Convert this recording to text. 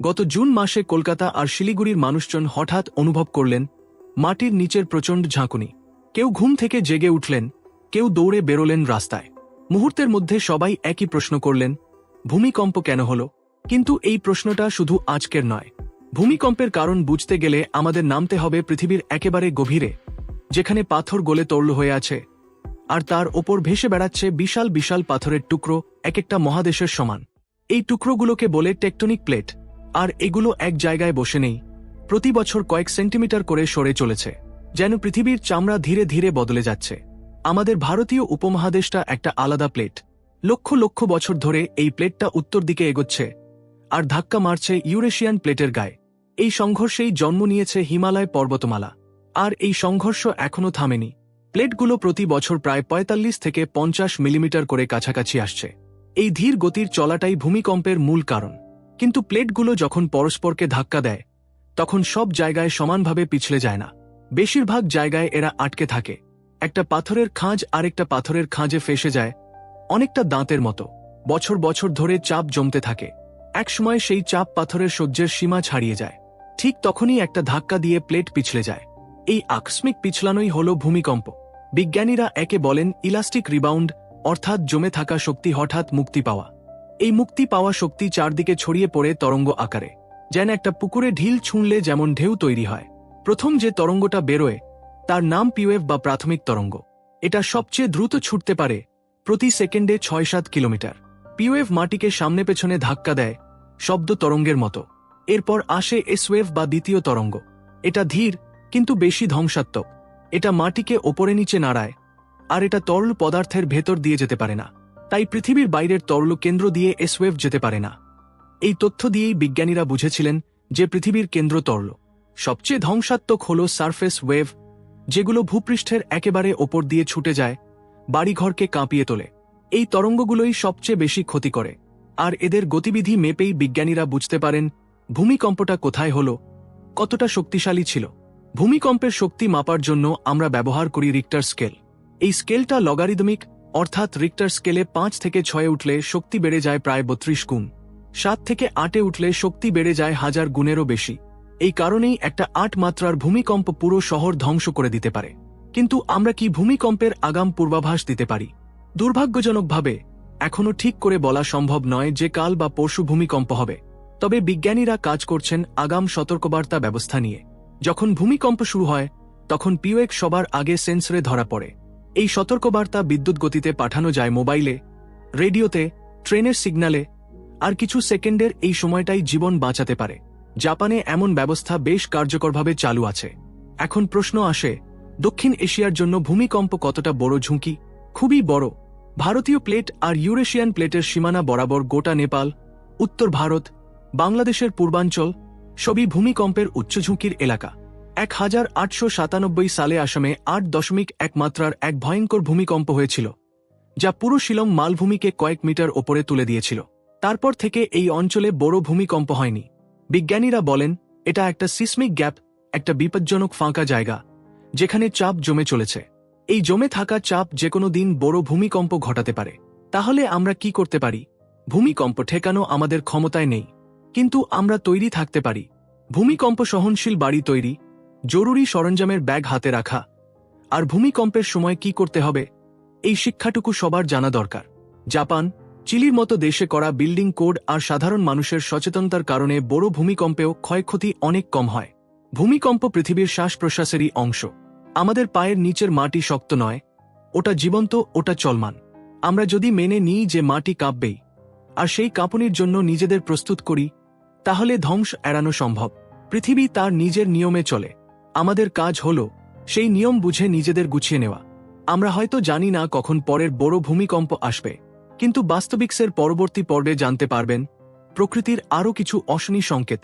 গত জুন মাসে কলকাতা আর শিলিগুড়ির মানুষজন হঠাৎ অনুভব করলেন মাটির নিচের প্রচণ্ড ঝাঁকুনি। কেউ ঘুম থেকে জেগে উঠলেন, কেউ দৌড়ে বেরোলেন রাস্তায়। মুহূর্তের মধ্যে সবাই একই প্রশ্ন করলেন, ভূমিকম্প কেন হলো? কিন্তু এই প্রশ্নটা শুধু আজকের নয়। ভূমিকম্পের কারণ বুঝতে গেলে আমাদের নামতে হবে পৃথিবীর একেবারে গভীরে, যেখানে পাথর গলে তরল হয়ে আছে আর তার ওপর ভেসে বেড়াচ্ছে বিশাল বিশাল পাথরের টুকরো, এক একটা মহাদেশের সমান। এই টুকরোগুলোকে বলে টেকটনিক প্লেট, আর এগুলো এক জায়গায় বসে নেই, প্রতি বছর কয়েক সেন্টিমিটার করে সরে চলেছে, যেন পৃথিবীর চামড়া ধীরে ধীরে বদলে যাচ্ছে। আমাদের ভারতীয় উপমহাদেশটা একটা আলাদা প্লেট। লক্ষ লক্ষ বছর ধরে এই প্লেটটা উত্তর দিকে এগোচ্ছে আর ধাক্কা মারছে ইউরেশিয়ান প্লেটের গায়ে। এই সংঘর্ষেই জন্ম নিয়েছে হিমালয় পর্বতমালা, আর এই সংঘর্ষ এখনও থামেনি। প্লেটগুলো প্রতি বছর প্রায় ৪৫ থেকে ৫০ মিলিমিটার করে কাছাকাছি আসছে। এই ধীর গতির চলাটাই ভূমিকম্পের মূল কারণ। কিন্তু প্লেটগুলো যখন পরস্পরকে ধাক্কা দেয়, তখন সব জায়গায় সমানভাবে পিছলে যায় না। বেশিরভাগ জায়গায় এরা আটকে থাকে। একটা পাথরের খাঁজ আরেকটা পাথরের খাঁজে ফেসে যায়, অনেকটা দাঁতের মতো। বছর বছর ধরে চাপ জমতে থাকে। একসময় সেই চাপ পাথরের সহ্যের সীমা ছাড়িয়ে যায়। ঠিক তখনই একটা ধাক্কা দিয়ে প্লেট পিছলে যায়। এই আকস্মিক পিছলানোই হল ভূমিকম্প। বিজ্ঞানীরা একে বলেন ইলাস্টিক রিবাউন্ড, অর্থাৎ জমে থাকা শক্তি হঠাৎ মুক্তি পাওয়া। এই মুক্তি পাওয়া শক্তি চারদিকে ছড়িয়ে পড়ে তরঙ্গ আকারে, যেন একটা পুকুরে ঢিল ছুঁড়লে যেমন ঢেউ তৈরি হয়। প্রথম যে তরঙ্গটা বেরোয় তার নাম পিওয়েভ বা প্রাথমিক তরঙ্গ। এটা সবচেয়ে দ্রুত ছুটতে পারে, প্রতি সেকেন্ডে ৬-৭ কিলোমিটার। পিওয়েভ মাটিকে সামনে পেছনে ধাক্কা দেয়, শব্দ তরঙ্গের মতো। এরপর আসে এসওয়েভ বা দ্বিতীয় তরঙ্গ। এটা ধীর কিন্তু বেশি ধ্বংসাত্মক। এটা মাটিকে ওপরে নিচে নাড়ায়, আর এটা তরল পদার্থের ভেতর দিয়ে যেতে পারে না। তাই পৃথিবীর বাইরের তরল কেন্দ্র দিয়ে এসওয়েভ যেতে পারে না। এই তথ্য দিয়েই বিজ্ঞানীরা বুঝেছিলেন যে পৃথিবীর কেন্দ্র তরল। সবচেয়ে ধ্বংসাত্মক হল সারফেস ওয়েভ, যেগুলো ভূপৃষ্ঠের একেবারে ওপর দিয়ে ছুটে যায়, বাড়িঘরকে কাঁপিয়ে তোলে। এই তরঙ্গগুলোই সবচেয়ে বেশি ক্ষতি করে। আর এদের গতিবিধি মেপেই বিজ্ঞানীরা বুঝতে পারেন ভূমিকম্পটা কোথায় হলো, কতটা শক্তিশালী ছিল। ভূমিকম্পের শক্তি মাপার জন্য আমরা ব্যবহার করি রিক্টার স্কেল। এই স্কেলটা লগারিদমিক, অর্থাৎ রিক্টার স্কেলে ৫ থেকে ৬ উঠলে শক্তি বেড়ে যায় প্রায় ৩২ গুণ, ৭ থেকে ৮-এ উঠলে শক্তি বেড়ে যায় ১০০০ গুণেরও বেশি। এই কারণেই একটা ৮ মাত্রার ভূমিকম্প পুরো শহর ধ্বংস করে দিতে পারে। কিন্তু আমরা কি ভূমিকম্পের আগাম পূর্বাভাস দিতে পারি? দুর্ভাগ্যজনকভাবে এখনও ঠিক করে বলা সম্ভব নয় যে কাল বা পরশু ভূমিকম্প হবে। তবে বিজ্ঞানীরা কাজ করছেন আগাম সতর্কবার্তা ব্যবস্থা নিয়ে। যখন ভূমিকম্প শুরু হয় তখন পিওয়েভ সবার আগে সেন্সরে ধরা পড়ে। এই সতর্কবার্তা বিদ্যুৎ গতিতে পাঠানো যায় মোবাইলে, রেডিওতে, ট্রেনের সিগন্যালে, আর কিছু সেকেন্ডের এই সময়টাই জীবন বাঁচাতে পারে। জাপানে এমন ব্যবস্থা বেশ কার্যকরভাবে চালু আছে। এখন প্রশ্ন আসে, দক্ষিণ এশিয়ার জন্য ভূমিকম্প কতটা বড় ঝুঁকি? খুবই বড়। ভারতীয় প্লেট আর ইউরেশিয়ান প্লেটের সীমানা বরাবর গোটা নেপাল, উত্তর ভারত, বাংলাদেশের পূর্বাঞ্চল সবই ভূমিকম্পের উচ্চ ঝুঁকির এলাকা। ১৮৯৭ সালে আসামে ৮.১ মাত্রার এক ভয়ঙ্কর ভূমিকম্প হয়েছিল, যা পুরো শিলং মালভূমিকে কয়েক মিটার ওপরে তুলে দিয়েছিল। তারপর থেকে এই অঞ্চলে বড় ভূমিকম্প হয়নি। বিজ্ঞানীরা বলেন এটা একটা সিসমিক গ্যাপ, একটা বিপজ্জনক ফাঁকা জায়গা যেখানে চাপ জমে চলেছে। এই জমে থাকা চাপ যেকোনো দিন বড় ভূমিকম্প ঘটাতে পারে। তাহলে আমরা কি করতে পারি? ভূমিকম্প ঠেকানো আমাদের ক্ষমতায় নেই, কিন্তু আমরা তৈরি থাকতে পারি। ভূমিকম্প সহনশীল বাড়ি তৈরি, জরুরি সরঞ্জামের ব্যাগ হাতে রাখা, আর ভূমিকম্পের সময় কি করতে হবে এই শিক্ষাটুকু সবার জানা দরকার। জাপান, চিলির মতো দেশে করা বিল্ডিং কোড আর সাধারণ মানুষের সচেতনতার কারণে বড় ভূমিকম্পেও ক্ষয়ক্ষতি অনেক কম হয়। ভূমিকম্প পৃথিবীর শ্বাস প্রশ্বাসেরই অংশ। আমাদের পায়ের নিচের মাটি শক্ত নয়, ওটা জীবন্ত, ওটা চলমান। আমরা যদি মেনে নিই যে মাটি কাঁপবেই, আর সেই কাঁপুনির জন্য নিজেদের প্রস্তুত করি, তাহলে ধ্বংস এড়ানো সম্ভব। পৃথিবী তার নিজের নিয়মে চলে। আমাদের কাজ হল সেই নিয়ম বুঝে নিজেদের গুছিয়ে নেওয়া। আমরা হয়তো জানি না কখন পরের বড় ভূমিকম্প আসবে, কিন্তু বাস্তবিক্সের পরবর্তী পর্বে জানতে পারবেন প্রকৃতির আরও কিছু অশনি সংকেত।